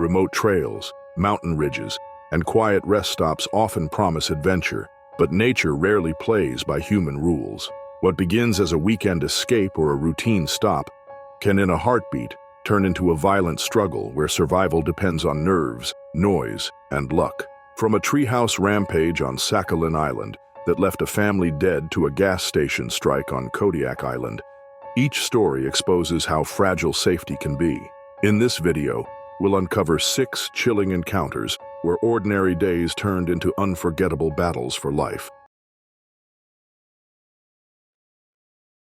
Remote trails, mountain ridges, and quiet rest stops often promise adventure, but nature rarely plays by human rules. What begins as a weekend escape or a routine stop can, in a heartbeat, turn into a violent struggle where survival depends on nerves, noise, and luck. From a treehouse rampage on Sakhalin Island that left a family dead to a gas station strike on Kodiak Island, each story exposes how fragile safety can be. In this video, we'll uncover 6 chilling encounters where ordinary days turned into unforgettable battles for life.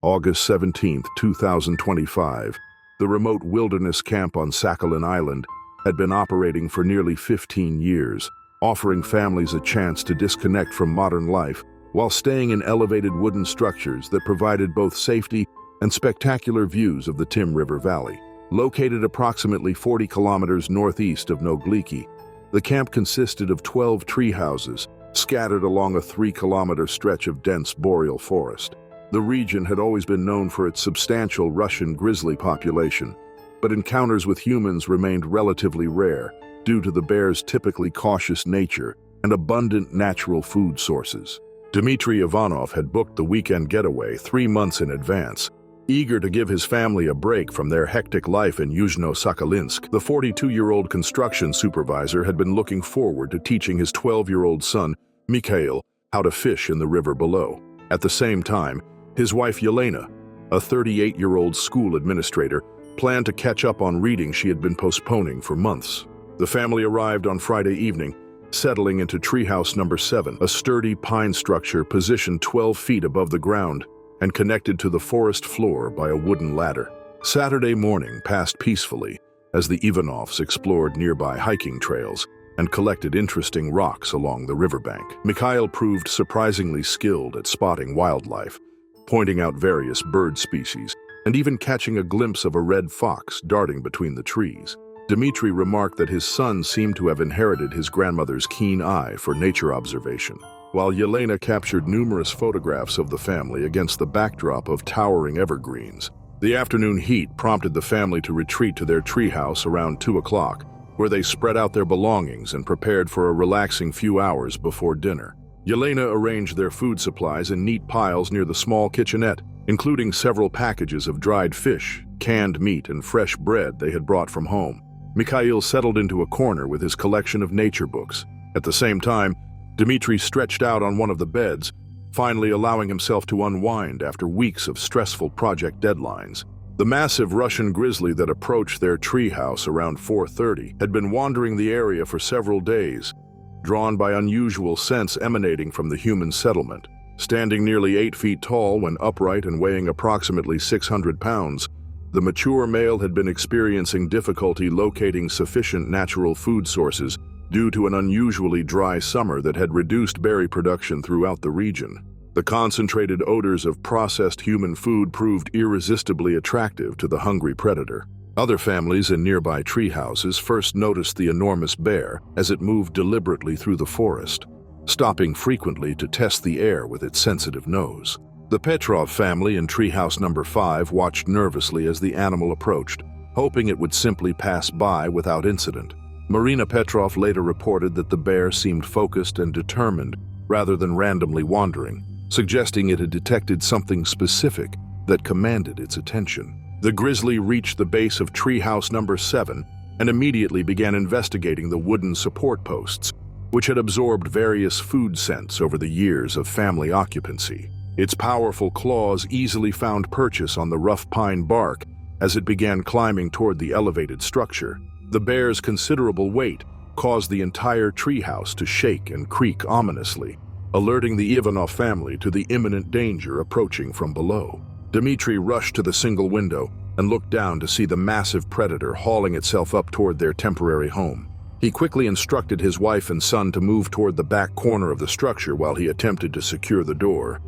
August 17, 2025. The remote wilderness camp on Sakhalin Island had been operating for nearly 15 years, offering families a chance to disconnect from modern life while staying in elevated wooden structures that provided both safety and spectacular views of the Tim River Valley. Located approximately 40 kilometers northeast of Nogliki, the camp consisted of 12 tree houses scattered along a 3-kilometer stretch of dense boreal forest. The region had always been known for its substantial Russian grizzly population, but encounters with humans remained relatively rare due to the bears' typically cautious nature and abundant natural food sources. Dmitry Ivanov had booked the weekend getaway 3 months in advance. Eager to give his family a break from their hectic life in Yuzhno-Sakhalinsk, the 42-year-old construction supervisor had been looking forward to teaching his 12-year-old son, Mikhail, how to fish in the river below. At the same time, his wife Yelena, a 38-year-old school administrator, planned to catch up on reading she had been postponing for months. The family arrived on Friday evening, settling into Treehouse number 7, a sturdy pine structure positioned 12 feet above the ground and connected to the forest floor by a wooden ladder. Saturday morning passed peacefully as the Ivanovs explored nearby hiking trails and collected interesting rocks along the riverbank. Mikhail proved surprisingly skilled at spotting wildlife, pointing out various bird species and even catching a glimpse of a red fox darting between the trees. Dmitry remarked that his son seemed to have inherited his grandmother's keen eye for nature observation, while Yelena captured numerous photographs of the family against the backdrop of towering evergreens. The afternoon heat prompted the family to retreat to their treehouse around 2 o'clock, where they spread out their belongings and prepared for a relaxing few hours before dinner. Yelena arranged their food supplies in neat piles near the small kitchenette, including several packages of dried fish, canned meat, and fresh bread they had brought from home. Mikhail settled into a corner with his collection of nature books. At the same time, Dmitry stretched out on one of the beds, finally allowing himself to unwind after weeks of stressful project deadlines. The massive Russian grizzly that approached their treehouse around 4:30 had been wandering the area for several days, drawn by unusual scents emanating from the human settlement. Standing nearly 8 feet tall when upright and weighing approximately 600 pounds, the mature male had been experiencing difficulty locating sufficient natural food sources due to an unusually dry summer that had reduced berry production throughout the region. The concentrated odors of processed human food proved irresistibly attractive to the hungry predator. Other families in nearby tree houses first noticed the enormous bear as it moved deliberately through the forest, stopping frequently to test the air with its sensitive nose. The Petrov family in treehouse number 5 watched nervously as the animal approached, hoping it would simply pass by without incident. Marina Petrov later reported that the bear seemed focused and determined rather than randomly wandering, suggesting it had detected something specific that commanded its attention. The grizzly reached the base of treehouse number 7 and immediately began investigating the wooden support posts, which had absorbed various food scents over the years of family occupancy. Its powerful claws easily found purchase on the rough pine bark as it began climbing toward the elevated structure. The bear's considerable weight caused the entire treehouse to shake and creak ominously, alerting the Ivanov family to the imminent danger approaching from below. Dmitry rushed to the single window and looked down to see the massive predator hauling itself up toward their temporary home. He quickly instructed his wife and son to move toward the back corner of the structure while he attempted to secure the door,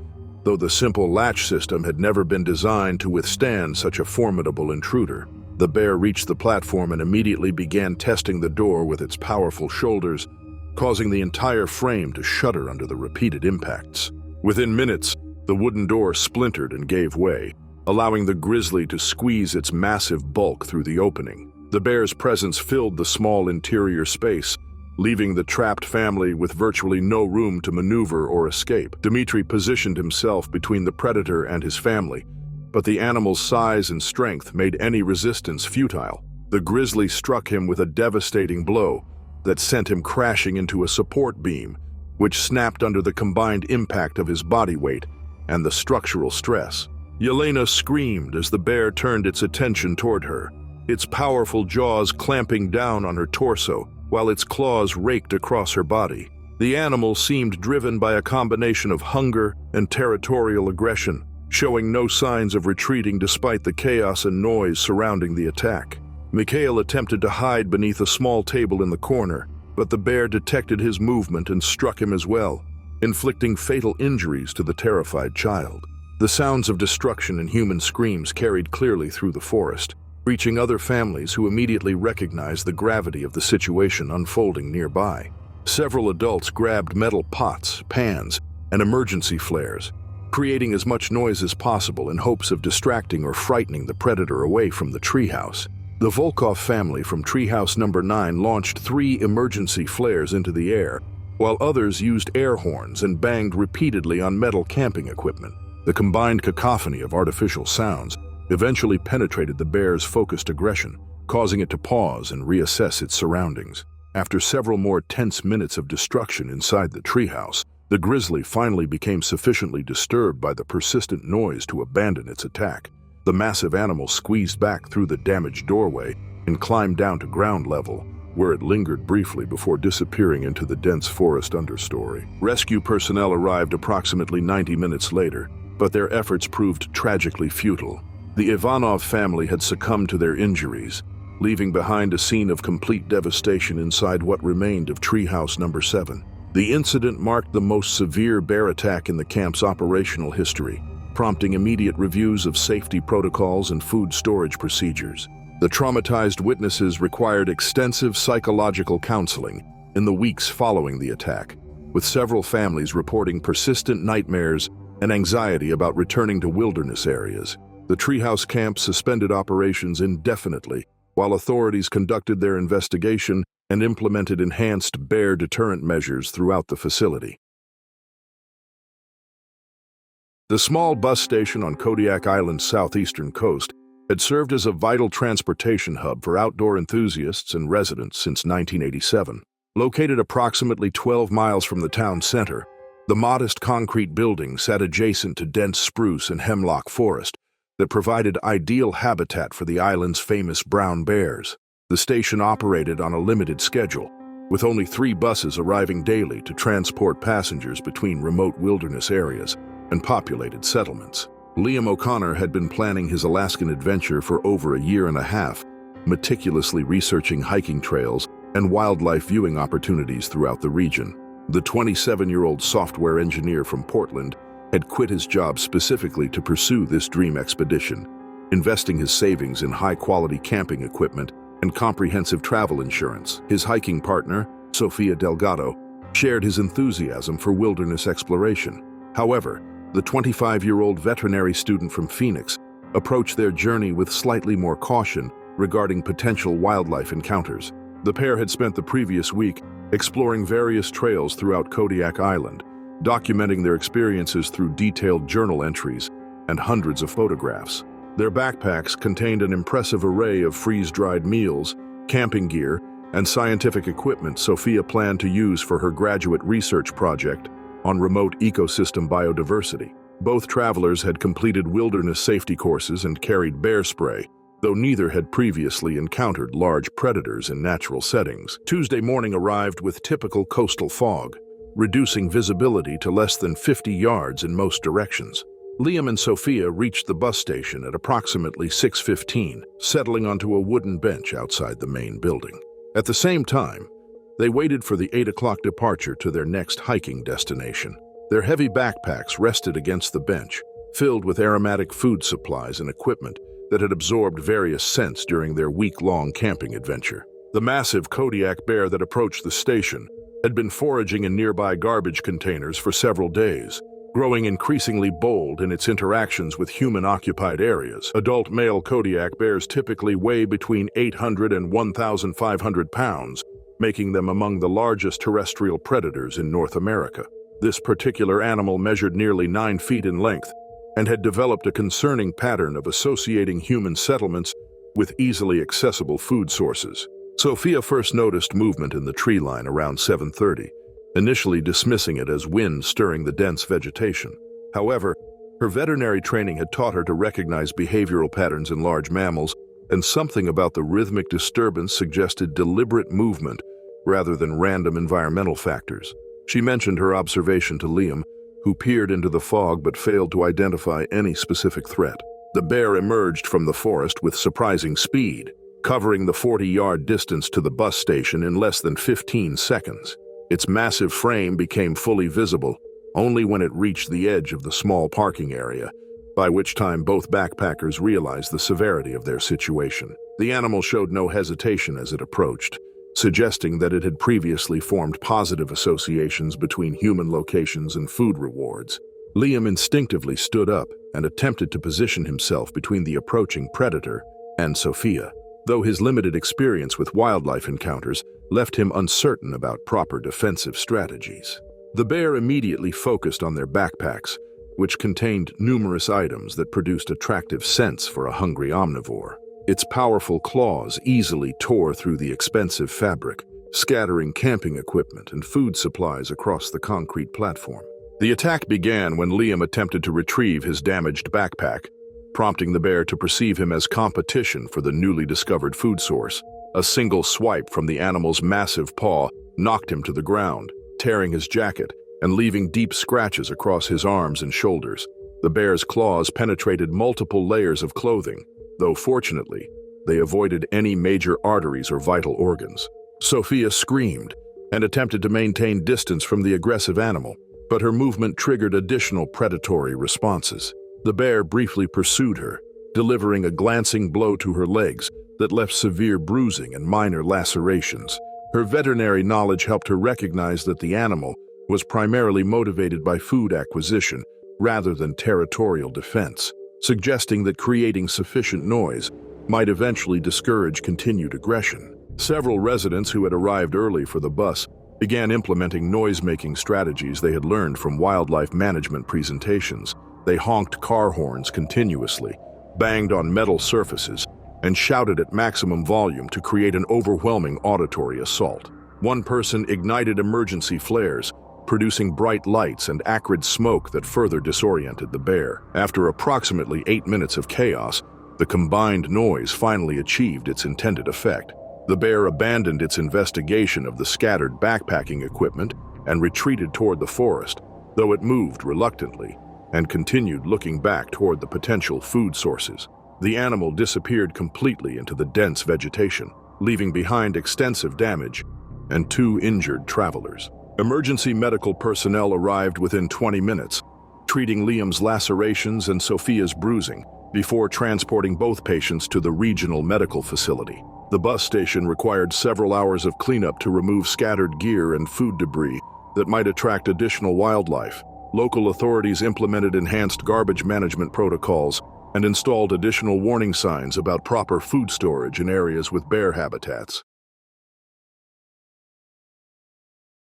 though the simple latch system had never been designed to withstand such a formidable intruder. The bear reached the platform and immediately began testing the door with its powerful shoulders, causing the entire frame to shudder under the repeated impacts. Within minutes, the wooden door splintered and gave way, allowing the grizzly to squeeze its massive bulk through the opening. The bear's presence filled the small interior space, leaving the trapped family with virtually no room to maneuver or escape. Dmitry positioned himself between the predator and his family, but the animal's size and strength made any resistance futile. The grizzly struck him with a devastating blow that sent him crashing into a support beam, which snapped under the combined impact of his body weight and the structural stress. Yelena screamed as the bear turned its attention toward her, its powerful jaws clamping down on her torso while its claws raked across her body. The animal seemed driven by a combination of hunger and territorial aggression, showing no signs of retreating despite the chaos and noise surrounding the attack. Mikhail attempted to hide beneath a small table in the corner, but the bear detected his movement and struck him as well, inflicting fatal injuries to the terrified child. The sounds of destruction and human screams carried clearly through the forest, reaching other families who immediately recognized the gravity of the situation unfolding nearby. Several adults grabbed metal pots, pans, and emergency flares, creating as much noise as possible in hopes of distracting or frightening the predator away from the treehouse. The Volkov family from Treehouse number 9 launched 3 emergency flares into the air, while others used air horns and banged repeatedly on metal camping equipment. The combined cacophony of artificial sounds eventually penetrated the bear's focused aggression, causing it to pause and reassess its surroundings. After several more tense minutes of destruction inside the treehouse, the grizzly finally became sufficiently disturbed by the persistent noise to abandon its attack. The massive animal squeezed back through the damaged doorway and climbed down to ground level, where it lingered briefly before disappearing into the dense forest understory. Rescue personnel arrived approximately 90 minutes later, but their efforts proved tragically futile. The Ivanov family had succumbed to their injuries, leaving behind a scene of complete devastation inside what remained of Treehouse number 7. The incident marked the most severe bear attack in the camp's operational history, prompting immediate reviews of safety protocols and food storage procedures. The traumatized witnesses required extensive psychological counseling in the weeks following the attack, with several families reporting persistent nightmares and anxiety about returning to wilderness areas. The Treehouse camp suspended operations indefinitely while authorities conducted their investigation and implemented enhanced bear deterrent measures throughout the facility. The small bus station on Kodiak Island's southeastern coast had served as a vital transportation hub for outdoor enthusiasts and residents since 1987. Located approximately 12 miles from the town center, the modest concrete building sat adjacent to dense spruce and hemlock forest that provided ideal habitat for the island's famous brown bears. The station operated on a limited schedule, with only 3 buses arriving daily to transport passengers between remote wilderness areas and populated settlements. Liam O'Connor had been planning his Alaskan adventure for over a year and a half, meticulously researching hiking trails and wildlife viewing opportunities throughout the region. The 27-year-old software engineer from Portland had quit his job specifically to pursue this dream expedition, investing his savings in high-quality camping equipment and comprehensive travel insurance. His hiking partner, Sofia Delgado, shared his enthusiasm for wilderness exploration. However, the 25-year-old veterinary student from Phoenix approached their journey with slightly more caution regarding potential wildlife encounters. The pair had spent the previous week exploring various trails throughout Kodiak Island, documenting their experiences through detailed journal entries and hundreds of photographs. Their backpacks contained an impressive array of freeze-dried meals, camping gear, and scientific equipment Sophia planned to use for her graduate research project on remote ecosystem biodiversity. Both travelers had completed wilderness safety courses and carried bear spray, though neither had previously encountered large predators in natural settings. Tuesday morning arrived with typical coastal fog, reducing visibility to less than 50 yards in most directions. Liam and Sophia reached the bus station at approximately 6:15, settling onto a wooden bench outside the main building. At the same time, they waited for the 8 o'clock departure to their next hiking destination. Their heavy backpacks rested against the bench, filled with aromatic food supplies and equipment that had absorbed various scents during their week-long camping adventure. The massive Kodiak bear that approached the station had been foraging in nearby garbage containers for several days, growing increasingly bold in its interactions with human-occupied areas. Adult male Kodiak bears typically weigh between 800 and 1,500 pounds, making them among the largest terrestrial predators in North America. This particular animal measured nearly 9 feet in length and had developed a concerning pattern of associating human settlements with easily accessible food sources. Sophia first noticed movement in the tree line around 7:30, initially dismissing it as wind stirring the dense vegetation. However, her veterinary training had taught her to recognize behavioral patterns in large mammals, and something about the rhythmic disturbance suggested deliberate movement rather than random environmental factors. She mentioned her observation to Liam, who peered into the fog but failed to identify any specific threat. The bear emerged from the forest with surprising speed, covering the 40-yard distance to the bus station in less than 15 seconds. Its massive frame became fully visible only when it reached the edge of the small parking area, by which time both backpackers realized the severity of their situation. The animal showed no hesitation as it approached, suggesting that it had previously formed positive associations between human locations and food rewards. Liam instinctively stood up and attempted to position himself between the approaching predator and Sophia, though his limited experience with wildlife encounters left him uncertain about proper defensive strategies. The bear immediately focused on their backpacks, which contained numerous items that produced attractive scents for a hungry omnivore. Its powerful claws easily tore through the expensive fabric, scattering camping equipment and food supplies across the concrete platform. The attack began when Liam attempted to retrieve his damaged backpack, prompting the bear to perceive him as competition for the newly discovered food source. A single swipe from the animal's massive paw knocked him to the ground, tearing his jacket and leaving deep scratches across his arms and shoulders. The bear's claws penetrated multiple layers of clothing, though fortunately, they avoided any major arteries or vital organs. Sophia screamed and attempted to maintain distance from the aggressive animal, but her movement triggered additional predatory responses. The bear briefly pursued her, delivering a glancing blow to her legs that left severe bruising and minor lacerations. Her veterinary knowledge helped her recognize that the animal was primarily motivated by food acquisition rather than territorial defense, suggesting that creating sufficient noise might eventually discourage continued aggression. Several residents who had arrived early for the bus began implementing noise-making strategies they had learned from wildlife management presentations. They honked car horns continuously, banged on metal surfaces, and shouted at maximum volume to create an overwhelming auditory assault. One person ignited emergency flares, producing bright lights and acrid smoke that further disoriented the bear. After approximately 8 minutes of chaos, the combined noise finally achieved its intended effect. The bear abandoned its investigation of the scattered backpacking equipment and retreated toward the forest, though it moved reluctantly and continued looking back toward the potential food sources. The animal disappeared completely into the dense vegetation, leaving behind extensive damage and 2 injured travelers. Emergency medical personnel arrived within 20 minutes, treating Liam's lacerations and Sophia's bruising before transporting both patients to the regional medical facility. The bus station required several hours of cleanup to remove scattered gear and food debris that might attract additional wildlife. Local authorities implemented enhanced garbage management protocols and installed additional warning signs about proper food storage in areas with bear habitats.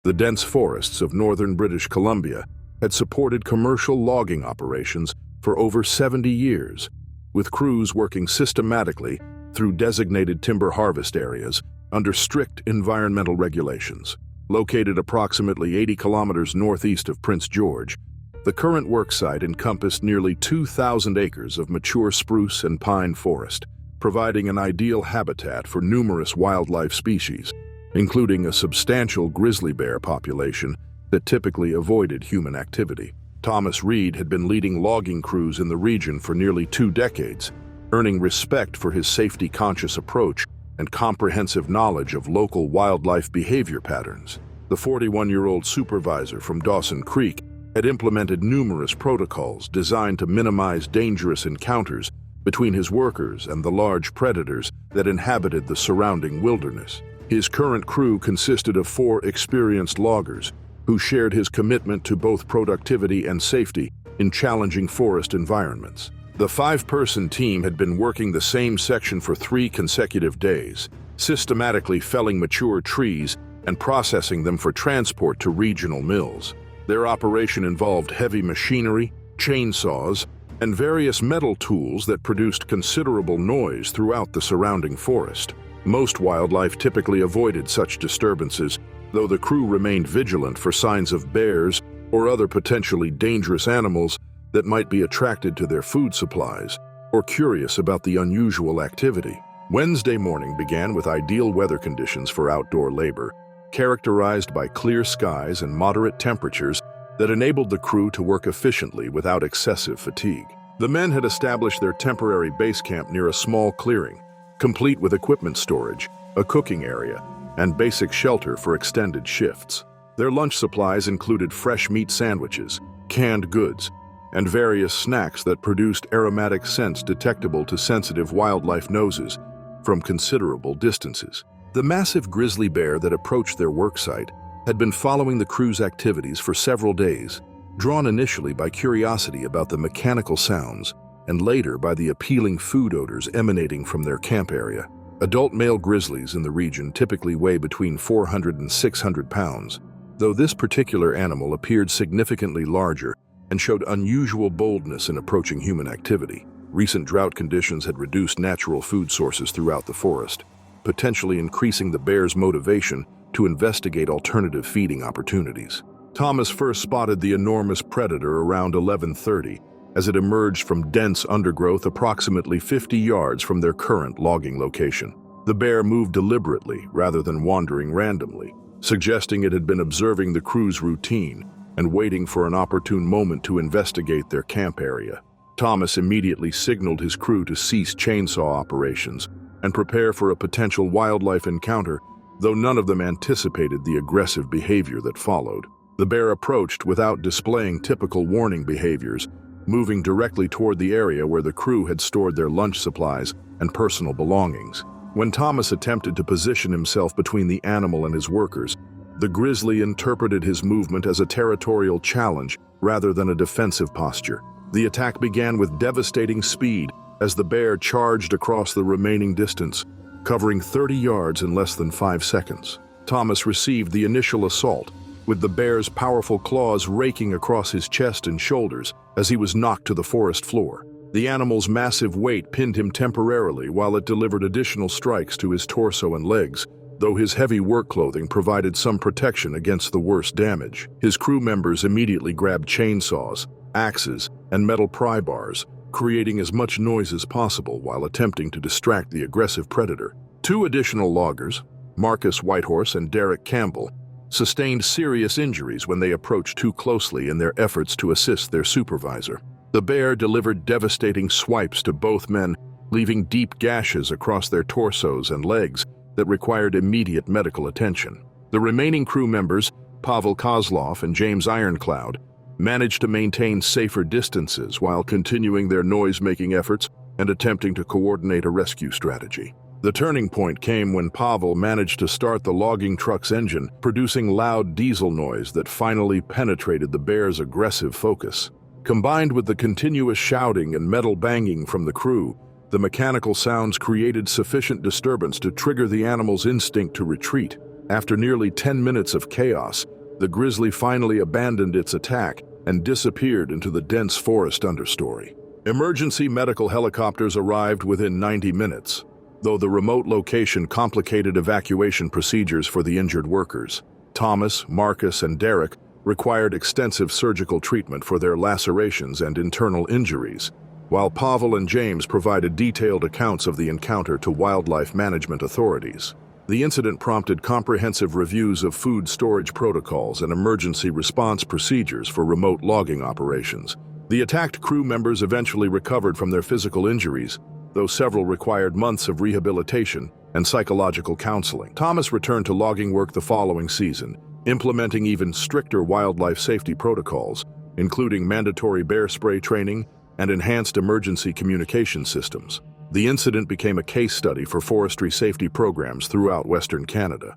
The dense forests of northern British Columbia had supported commercial logging operations for over 70 years, with crews working systematically through designated timber harvest areas under strict environmental regulations. Located approximately 80 kilometers northeast of Prince George, the current worksite encompassed nearly 2,000 acres of mature spruce and pine forest, providing an ideal habitat for numerous wildlife species, including a substantial grizzly bear population that typically avoided human activity. Thomas Reed had been leading logging crews in the region for nearly 2 decades, earning respect for his safety-conscious approach and comprehensive knowledge of local wildlife behavior patterns. The 41-year-old supervisor from Dawson Creek had implemented numerous protocols designed to minimize dangerous encounters between his workers and the large predators that inhabited the surrounding wilderness. His current crew consisted of 4 experienced loggers who shared his commitment to both productivity and safety in challenging forest environments. The five-person team had been working the same section for 3 consecutive days, systematically felling mature trees and processing them for transport to regional mills. Their operation involved heavy machinery, chainsaws, and various metal tools that produced considerable noise throughout the surrounding forest. Most wildlife typically avoided such disturbances, though the crew remained vigilant for signs of bears or other potentially dangerous animals that might be attracted to their food supplies or curious about the unusual activity. Wednesday morning began with ideal weather conditions for outdoor labor, characterized by clear skies and moderate temperatures that enabled the crew to work efficiently without excessive fatigue. The men had established their temporary base camp near a small clearing, complete with equipment storage, a cooking area, and basic shelter for extended shifts. Their lunch supplies included fresh meat sandwiches, canned goods, and various snacks that produced aromatic scents detectable to sensitive wildlife noses from considerable distances. The massive grizzly bear that approached their worksite had been following the crew's activities for several days, drawn initially by curiosity about the mechanical sounds and later by the appealing food odors emanating from their camp area. Adult male grizzlies in the region typically weigh between 400 and 600 pounds, though this particular animal appeared significantly larger and showed unusual boldness in approaching human activity. Recent drought conditions had reduced natural food sources throughout the forest, potentially increasing the bear's motivation to investigate alternative feeding opportunities. Thomas first spotted the enormous predator around 11:30 as it emerged from dense undergrowth approximately 50 yards from their current logging location. The bear moved deliberately rather than wandering randomly, suggesting it had been observing the crew's routine and waiting for an opportune moment to investigate their camp area. Thomas immediately signaled his crew to cease chainsaw operations and prepare for a potential wildlife encounter, though none of them anticipated the aggressive behavior that followed. The bear approached without displaying typical warning behaviors, moving directly toward the area where the crew had stored their lunch supplies and personal belongings. When Thomas attempted to position himself between the animal and his workers, the grizzly interpreted his movement as a territorial challenge rather than a defensive posture. The attack began with devastating speed as the bear charged across the remaining distance, covering 30 yards in less than 5 seconds. Thomas received the initial assault, with the bear's powerful claws raking across his chest and shoulders as he was knocked to the forest floor. The animal's massive weight pinned him temporarily while it delivered additional strikes to his torso and legs, though his heavy work clothing provided some protection against the worst damage. His crew members immediately grabbed chainsaws, axes, and metal pry bars, creating as much noise as possible while attempting to distract the aggressive predator. 2 additional loggers, Marcus Whitehorse and Derek Campbell, sustained serious injuries when they approached too closely in their efforts to assist their supervisor. The bear delivered devastating swipes to both men, leaving deep gashes across their torsos and legs that required immediate medical attention. The remaining crew members, Pavel Kozlov and James Ironcloud, managed to maintain safer distances while continuing their noise-making efforts and attempting to coordinate a rescue strategy. The turning point came when Pavel managed to start the logging truck's engine, producing loud diesel noise that finally penetrated the bear's aggressive focus. Combined with the continuous shouting and metal banging from the crew, the mechanical sounds created sufficient disturbance to trigger the animal's instinct to retreat. After nearly 10 minutes of chaos, the grizzly finally abandoned its attack and disappeared into the dense forest understory. Emergency medical helicopters arrived within 90 minutes, though the remote location complicated evacuation procedures for the injured workers. Thomas, Marcus, and Derek required extensive surgical treatment for their lacerations and internal injuries, while Pavel and James provided detailed accounts of the encounter to wildlife management authorities. The incident prompted comprehensive reviews of food storage protocols and emergency response procedures for remote logging operations. The attacked crew members eventually recovered from their physical injuries, though several required months of rehabilitation and psychological counseling. Thomas returned to logging work the following season, implementing even stricter wildlife safety protocols, including mandatory bear spray training and enhanced emergency communication systems. The incident became a case study for forestry safety programs throughout Western Canada.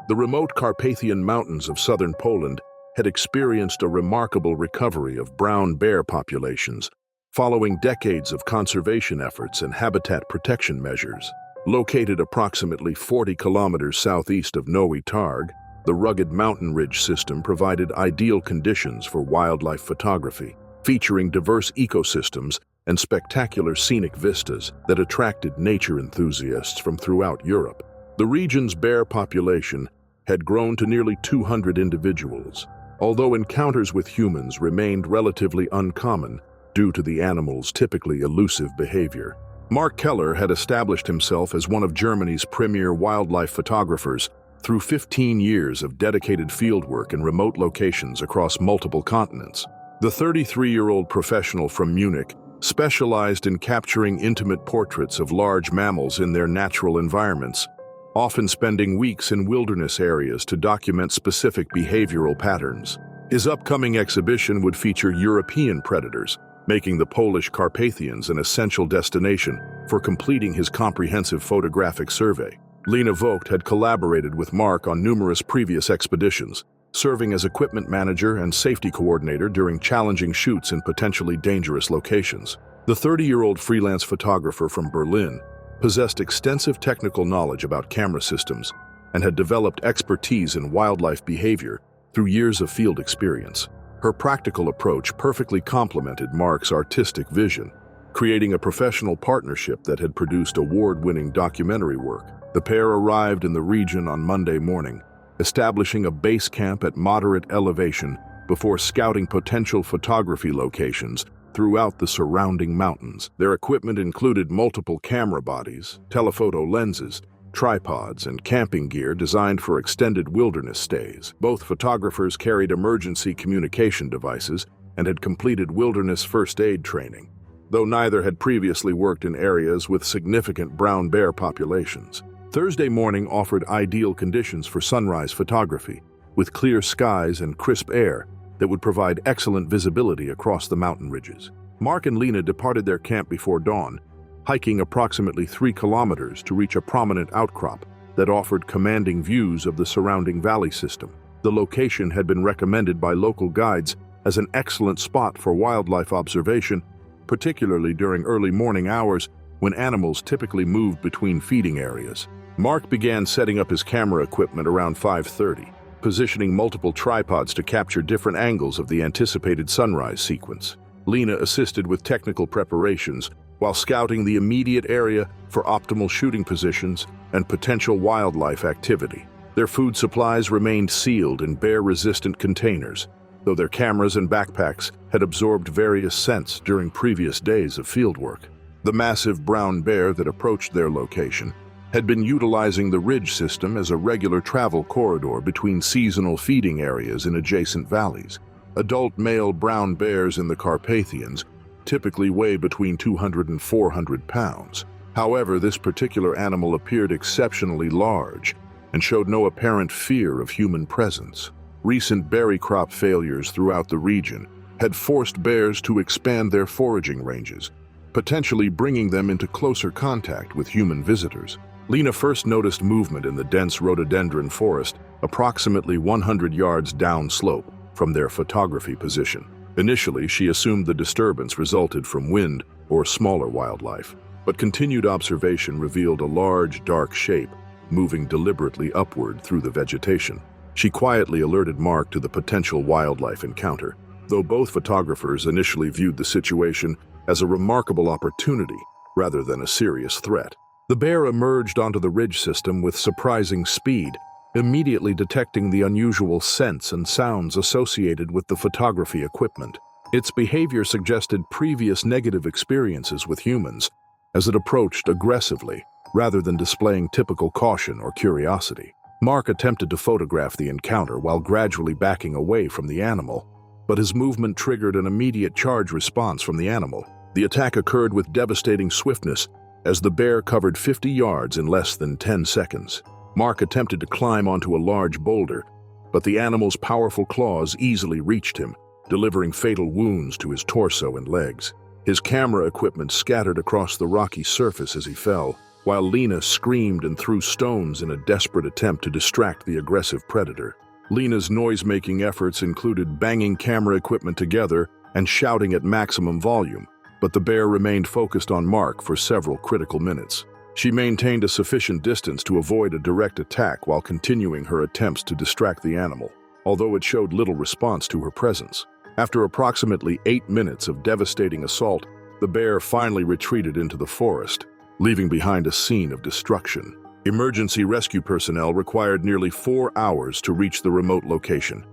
The remote Carpathian Mountains of southern Poland had experienced a remarkable recovery of brown bear populations following decades of conservation efforts and habitat protection measures. Located approximately 40 kilometers southeast of Nowy Targ, the rugged mountain ridge system provided ideal conditions for wildlife photography, featuring diverse ecosystems and spectacular scenic vistas that attracted nature enthusiasts from throughout Europe. The region's bear population had grown to nearly 200 individuals, although encounters with humans remained relatively uncommon due to the animal's typically elusive behavior. Mark Keller had established himself as one of Germany's premier wildlife photographers through 15 years of dedicated fieldwork in remote locations across multiple continents. The 33-year-old professional from Munich specialized in capturing intimate portraits of large mammals in their natural environments, often spending weeks in wilderness areas to document specific behavioral patterns. His upcoming exhibition would feature European predators, making the Polish Carpathians an essential destination for completing his comprehensive photographic survey. Lena Vogt had collaborated with Mark on numerous previous expeditions, serving as equipment manager and safety coordinator during challenging shoots in potentially dangerous locations. The 30-year-old freelance photographer from Berlin possessed extensive technical knowledge about camera systems and had developed expertise in wildlife behavior through years of field experience. Her practical approach perfectly complemented Mark's artistic vision, creating a professional partnership that had produced award-winning documentary work. The pair arrived in the region on Monday morning, establishing a base camp at moderate elevation before scouting potential photography locations throughout the surrounding mountains. Their equipment included multiple camera bodies, telephoto lenses, tripods, and camping gear designed for extended wilderness stays. Both photographers carried emergency communication devices and had completed wilderness first aid training, though neither had previously worked in areas with significant brown bear populations. Thursday morning offered ideal conditions for sunrise photography, with clear skies and crisp air that would provide excellent visibility across the mountain ridges. Mark and Lena departed their camp before dawn, hiking approximately 3 kilometers to reach a prominent outcrop that offered commanding views of the surrounding valley system. The location had been recommended by local guides as an excellent spot for wildlife observation, particularly during early morning hours when animals typically moved between feeding areas. Mark began setting up his camera equipment around 5:30, positioning multiple tripods to capture different angles of the anticipated sunrise sequence. Lena assisted with technical preparations while scouting the immediate area for optimal shooting positions and potential wildlife activity. Their food supplies remained sealed in bear-resistant containers, though their cameras and backpacks had absorbed various scents during previous days of fieldwork. The massive brown bear that approached their location had been utilizing the ridge system as a regular travel corridor between seasonal feeding areas in adjacent valleys. Adult male brown bears in the Carpathians typically weigh between 200 and 400 pounds. However, this particular animal appeared exceptionally large and showed no apparent fear of human presence. Recent berry crop failures throughout the region had forced bears to expand their foraging ranges, potentially bringing them into closer contact with human visitors. Lena first noticed movement in the dense rhododendron forest approximately 100 yards downslope from their photography position. Initially, she assumed the disturbance resulted from wind or smaller wildlife, but continued observation revealed a large, dark shape moving deliberately upward through the vegetation. She quietly alerted Mark to the potential wildlife encounter, though both photographers initially viewed the situation as a remarkable opportunity rather than a serious threat. The bear emerged onto the ridge system with surprising speed, immediately detecting the unusual scents and sounds associated with the photography equipment. Its behavior suggested previous negative experiences with humans, as it approached aggressively rather than displaying typical caution or curiosity. Mark attempted to photograph the encounter while gradually backing away from the animal, but his movement triggered an immediate charge response from the animal. The attack occurred with devastating swiftness as the bear covered 50 yards in less than 10 seconds. Mark attempted to climb onto a large boulder, but the animal's powerful claws easily reached him, delivering fatal wounds to his torso and legs. His camera equipment scattered across the rocky surface as he fell, while Lena screamed and threw stones in a desperate attempt to distract the aggressive predator. Lena's noise-making efforts included banging camera equipment together and shouting at maximum volume, but the bear remained focused on Mark for several critical minutes. She maintained a sufficient distance to avoid a direct attack while continuing her attempts to distract the animal, although it showed little response to her presence. After approximately 8 minutes of devastating assault, the bear finally retreated into the forest, leaving behind a scene of destruction. Emergency rescue personnel required nearly 4 hours to reach the remote location,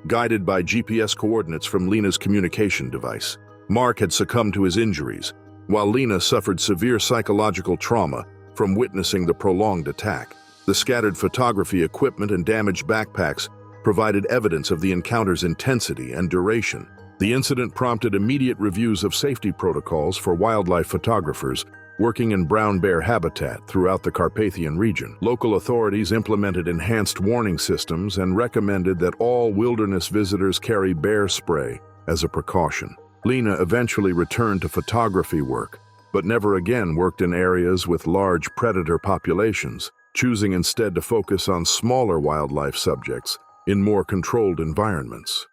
guided by GPS coordinates from Lena's communication device. Mark had succumbed to his injuries, while Lena suffered severe psychological trauma from witnessing the prolonged attack. The scattered photography equipment and damaged backpacks provided evidence of the encounter's intensity and duration. The incident prompted immediate reviews of safety protocols for wildlife photographers working in brown bear habitat throughout the Carpathian region. Local authorities implemented enhanced warning systems and recommended that all wilderness visitors carry bear spray as a precaution. Lena eventually returned to photography work, but never again worked in areas with large predator populations, choosing instead to focus on smaller wildlife subjects in more controlled environments.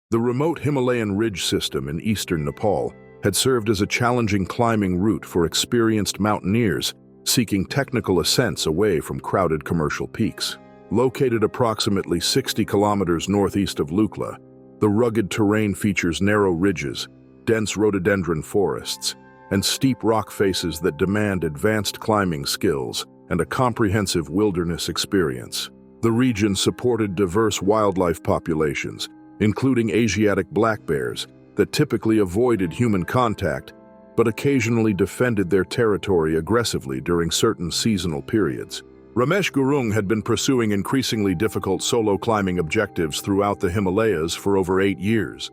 The remote Himalayan ridge system in eastern Nepal had served as a challenging climbing route for experienced mountaineers seeking technical ascents away from crowded commercial peaks. Located approximately 60 kilometers northeast of Lukla, the rugged terrain features narrow ridges, dense rhododendron forests, and steep rock faces that demand advanced climbing skills and a comprehensive wilderness experience. The region supported diverse wildlife populations, including Asiatic black bears, that typically avoided human contact but occasionally defended their territory aggressively during certain seasonal periods. Ramesh Gurung had been pursuing increasingly difficult solo climbing objectives throughout the Himalayas for over 8 years,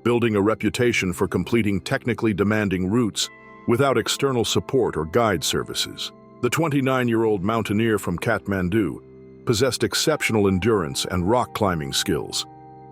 building a reputation for completing technically demanding routes without external support or guide services. The 29-year-old mountaineer from Kathmandu possessed exceptional endurance and rock climbing skills,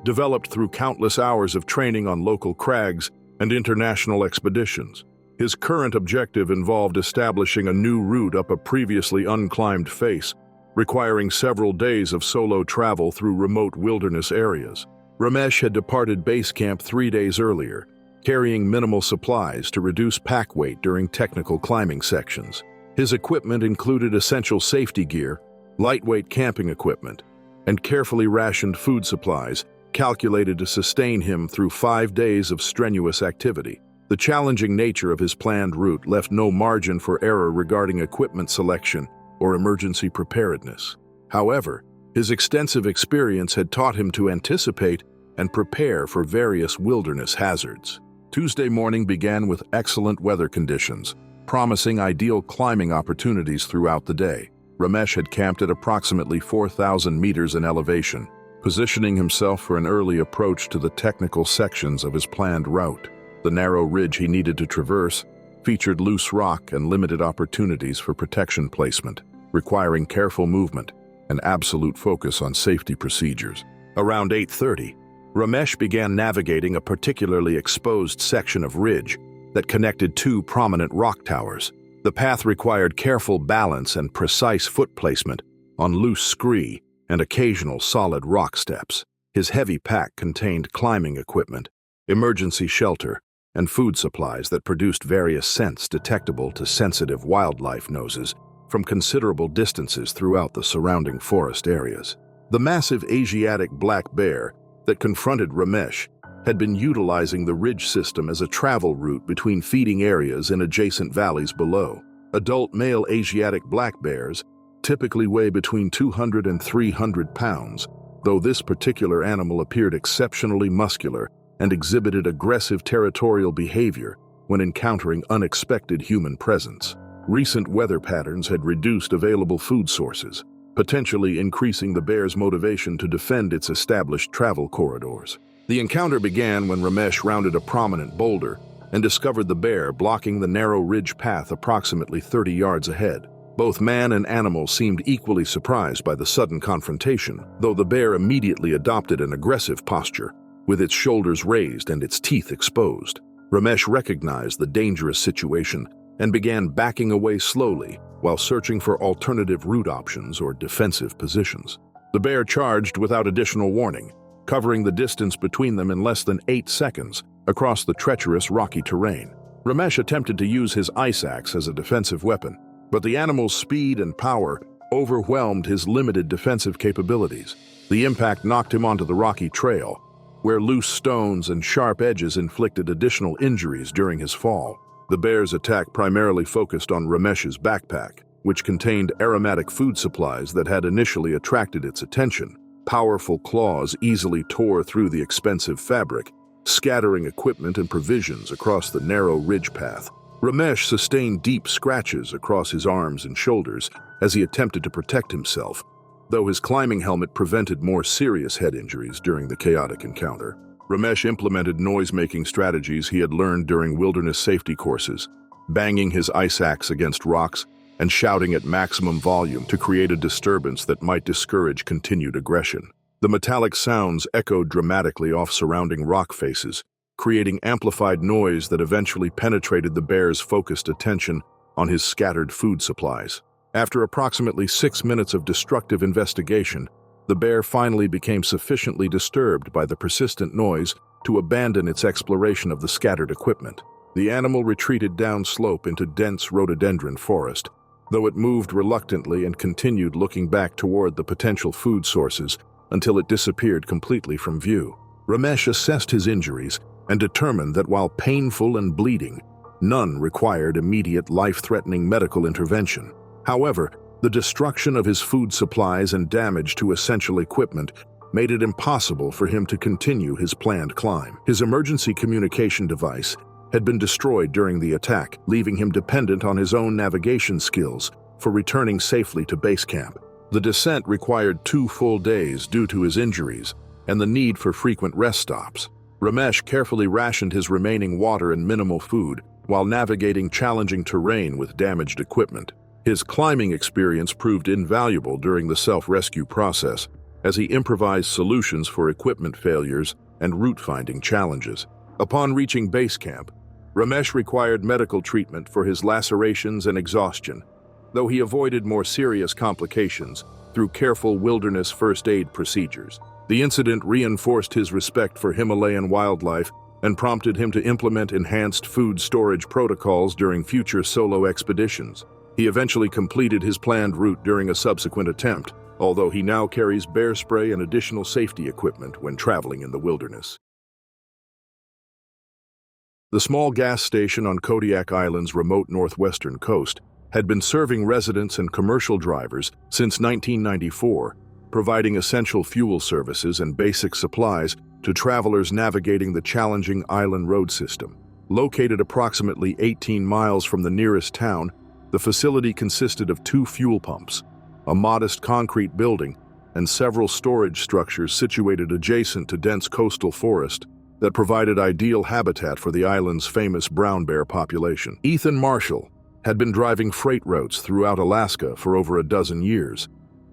developed through countless hours of training on local crags and international expeditions. His current objective involved establishing a new route up a previously unclimbed face, requiring several days of solo travel through remote wilderness areas. Ramesh had departed base camp 3 days earlier, carrying minimal supplies to reduce pack weight during technical climbing sections. His equipment included essential safety gear, lightweight camping equipment, and carefully rationed food supplies calculated to sustain him through 5 days of strenuous activity. The challenging nature of his planned route left no margin for error regarding equipment selection or emergency preparedness. However, his extensive experience had taught him to anticipate and prepare for various wilderness hazards. Tuesday morning began with excellent weather conditions, promising ideal climbing opportunities throughout the day. Ramesh had camped at approximately 4,000 meters in elevation, positioning himself for an early approach to the technical sections of his planned route. The narrow ridge he needed to traverse featured loose rock and limited opportunities for protection placement, requiring careful movement and absolute focus on safety procedures. Around 8:30, Ramesh began navigating a particularly exposed section of ridge that connected 2 prominent rock towers. The path required careful balance and precise foot placement on loose scree and occasional solid rock steps. His heavy pack contained climbing equipment, emergency shelter, and food supplies that produced various scents detectable to sensitive wildlife noses from considerable distances throughout the surrounding forest areas. The massive Asiatic black bear that confronted Ramesh had been utilizing the ridge system as a travel route between feeding areas in adjacent valleys below. Adult male Asiatic black bears typically weigh between 200 and 300 pounds, though this particular animal appeared exceptionally muscular and exhibited aggressive territorial behavior when encountering unexpected human presence. Recent weather patterns had reduced available food sources, potentially increasing the bear's motivation to defend its established travel corridors. The encounter began when Ramesh rounded a prominent boulder and discovered the bear blocking the narrow ridge path approximately 30 yards ahead. Both man and animal seemed equally surprised by the sudden confrontation, though the bear immediately adopted an aggressive posture, with its shoulders raised and its teeth exposed. Ramesh recognized the dangerous situation and began backing away slowly while searching for alternative route options or defensive positions. The bear charged without additional warning, covering the distance between them in less than 8 seconds across the treacherous rocky terrain. Ramesh attempted to use his ice axe as a defensive weapon, but the animal's speed and power overwhelmed his limited defensive capabilities. The impact knocked him onto the rocky trail, where loose stones and sharp edges inflicted additional injuries during his fall. The bear's attack primarily focused on Ramesh's backpack, which contained aromatic food supplies that had initially attracted its attention. Powerful claws easily tore through the expensive fabric, scattering equipment and provisions across the narrow ridge path. Ramesh sustained deep scratches across his arms and shoulders as he attempted to protect himself, though his climbing helmet prevented more serious head injuries during the chaotic encounter. Ramesh implemented noise-making strategies he had learned during wilderness safety courses, banging his ice axe against rocks and shouting at maximum volume to create a disturbance that might discourage continued aggression. The metallic sounds echoed dramatically off surrounding rock faces, creating amplified noise that eventually penetrated the bear's focused attention on his scattered food supplies. After approximately 6 minutes of destructive investigation, the bear finally became sufficiently disturbed by the persistent noise to abandon its exploration of the scattered equipment. The animal retreated downslope into dense rhododendron forest, though it moved reluctantly and continued looking back toward the potential food sources until it disappeared completely from view. Ramesh assessed his injuries and determined that while painful and bleeding, none required immediate life-threatening medical intervention. However, the destruction of his food supplies and damage to essential equipment made it impossible for him to continue his planned climb. His emergency communication device had been destroyed during the attack, leaving him dependent on his own navigation skills for returning safely to base camp. The descent required 2 full days due to his injuries and the need for frequent rest stops. Ramesh carefully rationed his remaining water and minimal food while navigating challenging terrain with damaged equipment. His climbing experience proved invaluable during the self-rescue process as he improvised solutions for equipment failures and route-finding challenges. Upon reaching base camp, Ramesh required medical treatment for his lacerations and exhaustion, though he avoided more serious complications through careful wilderness first aid procedures. The incident reinforced his respect for Himalayan wildlife and prompted him to implement enhanced food storage protocols during future solo expeditions. He eventually completed his planned route during a subsequent attempt, although he now carries bear spray and additional safety equipment when traveling in the wilderness. The small gas station on Kodiak Island's remote northwestern coast had been serving residents and commercial drivers since 1994, providing essential fuel services and basic supplies to travelers navigating the challenging island road system. Located approximately 18 miles from the nearest town, the facility consisted of 2 fuel pumps, a modest concrete building, and several storage structures situated adjacent to dense coastal forest that provided ideal habitat for the island's famous brown bear population. Ethan Marshall had been driving freight routes throughout Alaska for over a dozen years,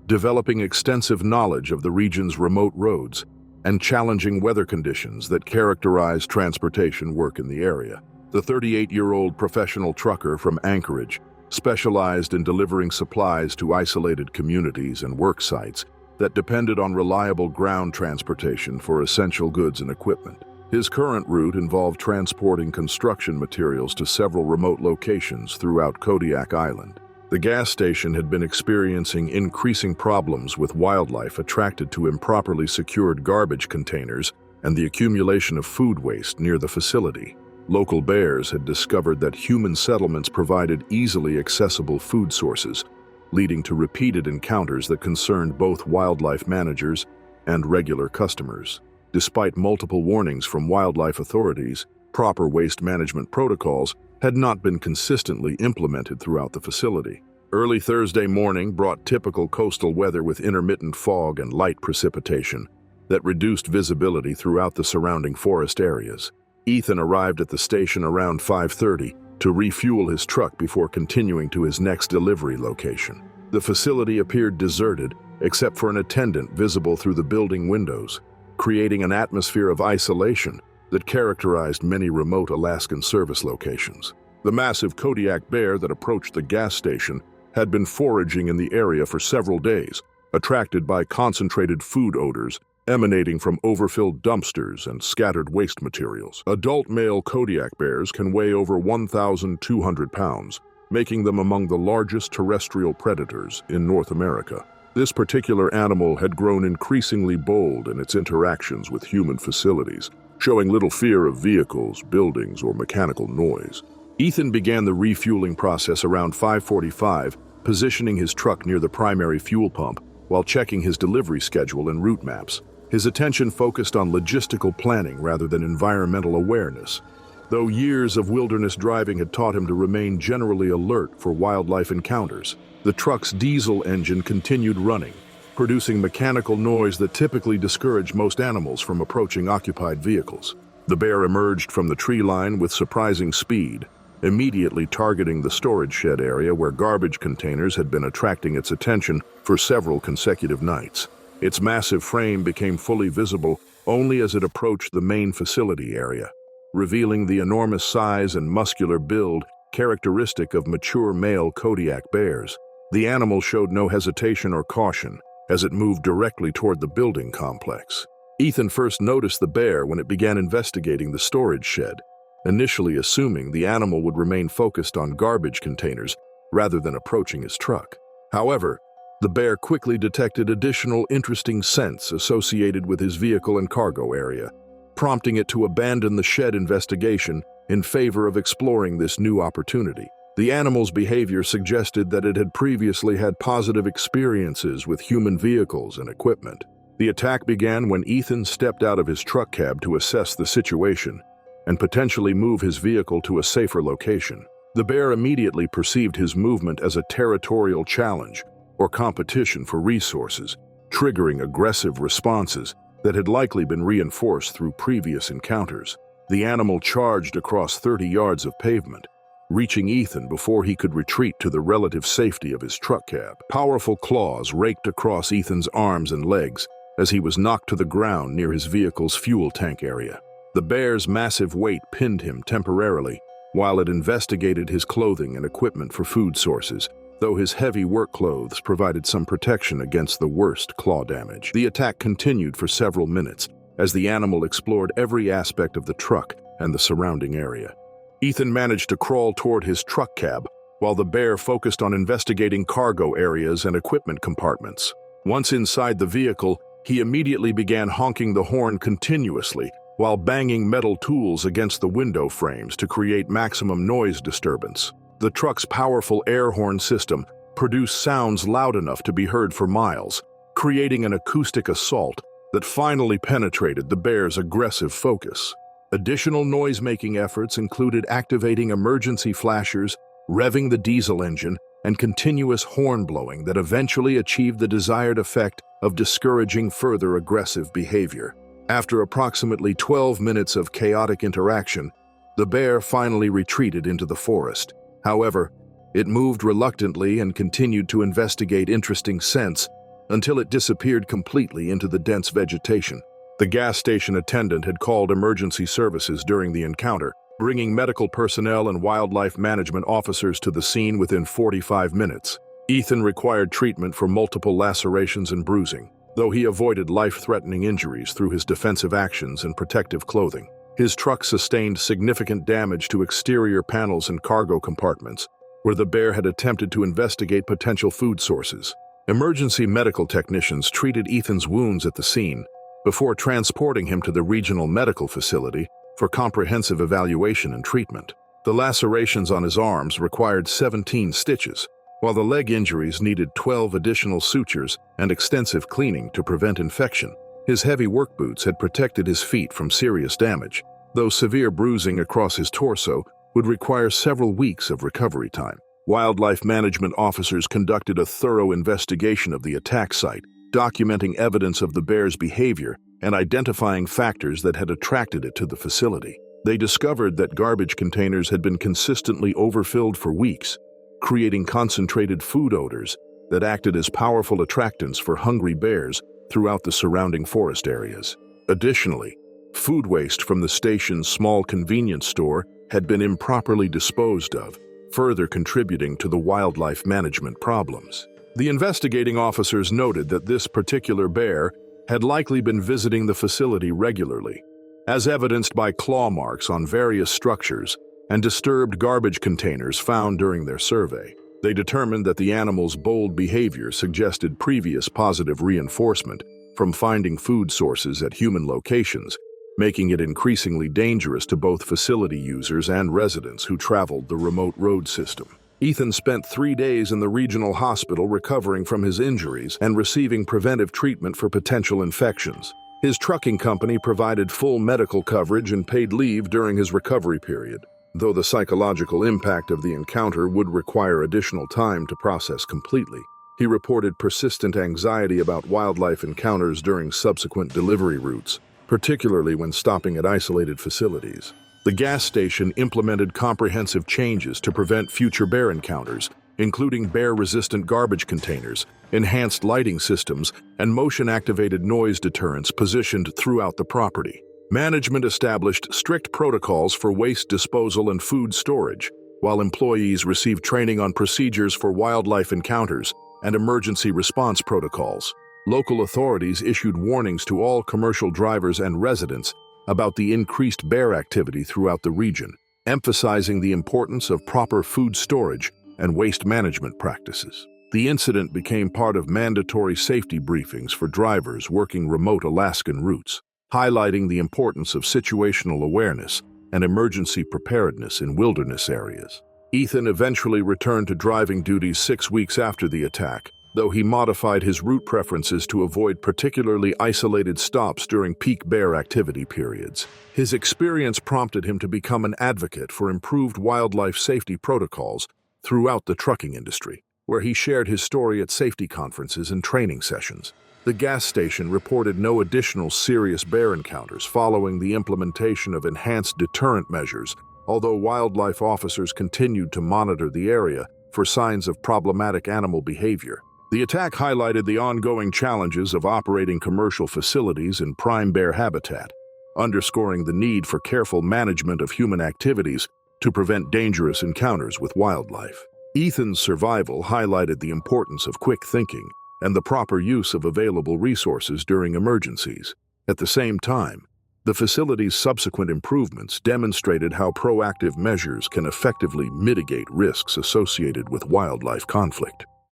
developing extensive knowledge of the region's remote roads and challenging weather conditions that characterize transportation work in the area. The 38-year-old professional trucker from Anchorage specialized in delivering supplies to isolated communities and work sites that depended on reliable ground transportation for essential goods and equipment. His current route involved transporting construction materials to several remote locations throughout Kodiak Island. The gas station had been experiencing increasing problems with wildlife attracted to improperly secured garbage containers and the accumulation of food waste near the facility. Local bears had discovered that human settlements provided easily accessible food sources, leading to repeated encounters that concerned both wildlife managers and regular customers. Despite multiple warnings from wildlife authorities, proper waste management protocols had not been consistently implemented throughout the facility. Early Thursday morning brought typical coastal weather with intermittent fog and light precipitation that reduced visibility throughout the surrounding forest areas. Ethan arrived at the station around 5:30 to refuel his truck before continuing to his next delivery location. The facility appeared deserted, except for an attendant visible through the building windows, creating an atmosphere of isolation that characterized many remote Alaskan service locations. The massive Kodiak bear that approached the gas station had been foraging in the area for several days, attracted by concentrated food odors emanating from overfilled dumpsters and scattered waste materials. Adult male Kodiak bears can weigh over 1,200 pounds, making them among the largest terrestrial predators in North America. This particular animal had grown increasingly bold in its interactions with human facilities, showing little fear of vehicles, buildings, or mechanical noise. Ethan began the refueling process around 5:45, positioning his truck near the primary fuel pump while checking his delivery schedule and route maps. His attention focused on logistical planning rather than environmental awareness. Though years of wilderness driving had taught him to remain generally alert for wildlife encounters, the truck's diesel engine continued running, producing mechanical noise that typically discouraged most animals from approaching occupied vehicles. The bear emerged from the tree line with surprising speed, immediately targeting the storage shed area where garbage containers had been attracting its attention for several consecutive nights. Its massive frame became fully visible only as it approached the main facility area, revealing the enormous size and muscular build characteristic of mature male Kodiak bears. The animal showed no hesitation or caution as it moved directly toward the building complex. Ethan first noticed the bear when it began investigating the storage shed, initially assuming the animal would remain focused on garbage containers rather than approaching his truck. However, the bear quickly detected additional interesting scents associated with his vehicle and cargo area, prompting it to abandon the shed investigation in favor of exploring this new opportunity. The animal's behavior suggested that it had previously had positive experiences with human vehicles and equipment. The attack began when Ethan stepped out of his truck cab to assess the situation and potentially move his vehicle to a safer location. The bear immediately perceived his movement as a territorial challenge or competition for resources, triggering aggressive responses that had likely been reinforced through previous encounters. The animal charged across 30 yards of pavement, reaching Ethan before he could retreat to the relative safety of his truck cab. Powerful claws raked across Ethan's arms and legs as he was knocked to the ground near his vehicle's fuel tank area. The bear's massive weight pinned him temporarily while it investigated his clothing and equipment for food sources, though his heavy work clothes provided some protection against the worst claw damage. The attack continued for several minutes as the animal explored every aspect of the truck and the surrounding area. Ethan managed to crawl toward his truck cab while the bear focused on investigating cargo areas and equipment compartments. Once inside the vehicle, he immediately began honking the horn continuously while banging metal tools against the window frames to create maximum noise disturbance. The truck's powerful air horn system produced sounds loud enough to be heard for miles, creating an acoustic assault that finally penetrated the bear's aggressive focus. Additional noise-making efforts included activating emergency flashers, revving the diesel engine, and continuous horn blowing that eventually achieved the desired effect of discouraging further aggressive behavior. After approximately 12 minutes of chaotic interaction, the bear finally retreated into the forest. However, it moved reluctantly and continued to investigate interesting scents until it disappeared completely into the dense vegetation. The gas station attendant had called emergency services during the encounter, bringing medical personnel and wildlife management officers to the scene within 45 minutes. Ethan required treatment for multiple lacerations and bruising, though he avoided life-threatening injuries through his defensive actions and protective clothing. His truck sustained significant damage to exterior panels and cargo compartments, where the bear had attempted to investigate potential food sources. Emergency medical technicians treated Ethan's wounds at the scene before transporting him to the regional medical facility for comprehensive evaluation and treatment. The lacerations on his arms required 17 stitches, while the leg injuries needed 12 additional sutures and extensive cleaning to prevent infection. His heavy work boots had protected his feet from serious damage, though severe bruising across his torso would require several weeks of recovery time. Wildlife management officers conducted a thorough investigation of the attack site, documenting evidence of the bear's behavior and identifying factors that had attracted it to the facility. They discovered that garbage containers had been consistently overfilled for weeks, creating concentrated food odors that acted as powerful attractants for hungry bears throughout the surrounding forest areas. Additionally, food waste from the station's small convenience store had been improperly disposed of, further contributing to the wildlife management problems. The investigating officers noted that this particular bear had likely been visiting the facility regularly, as evidenced by claw marks on various structures and disturbed garbage containers found during their survey. They determined that the animal's bold behavior suggested previous positive reinforcement from finding food sources at human locations, making it increasingly dangerous to both facility users and residents who traveled the remote road system. Ethan spent 3 days in the regional hospital recovering from his injuries and receiving preventive treatment for potential infections. His trucking company provided full medical coverage and paid leave during his recovery period, though the psychological impact of the encounter would require additional time to process completely. He reported persistent anxiety about wildlife encounters during subsequent delivery routes, particularly when stopping at isolated facilities. The gas station implemented comprehensive changes to prevent future bear encounters, including bear-resistant garbage containers, enhanced lighting systems, and motion-activated noise deterrents positioned throughout the property. Management established strict protocols for waste disposal and food storage, while employees received training on procedures for wildlife encounters and emergency response protocols. Local authorities issued warnings to all commercial drivers and residents about the increased bear activity throughout the region, emphasizing the importance of proper food storage and waste management practices. The incident became part of mandatory safety briefings for drivers working remote Alaskan routes, highlighting the importance of situational awareness and emergency preparedness in wilderness areas. Ethan eventually returned to driving duties 6 weeks after the attack, though he modified his route preferences to avoid particularly isolated stops during peak bear activity periods. His experience prompted him to become an advocate for improved wildlife safety protocols throughout the trucking industry, where he shared his story at safety conferences and training sessions. The gas station reported no additional serious bear encounters following the implementation of enhanced deterrent measures, although wildlife officers continued to monitor the area for signs of problematic animal behavior. The attack highlighted the ongoing challenges of operating commercial facilities in prime bear habitat, underscoring the need for careful management of human activities to prevent dangerous encounters with wildlife. Ethan's survival highlighted the importance of quick thinking and the proper use of available resources during emergencies. At the same time, the facility's subsequent improvements demonstrated how proactive measures can effectively mitigate risks associated with wildlife conflict.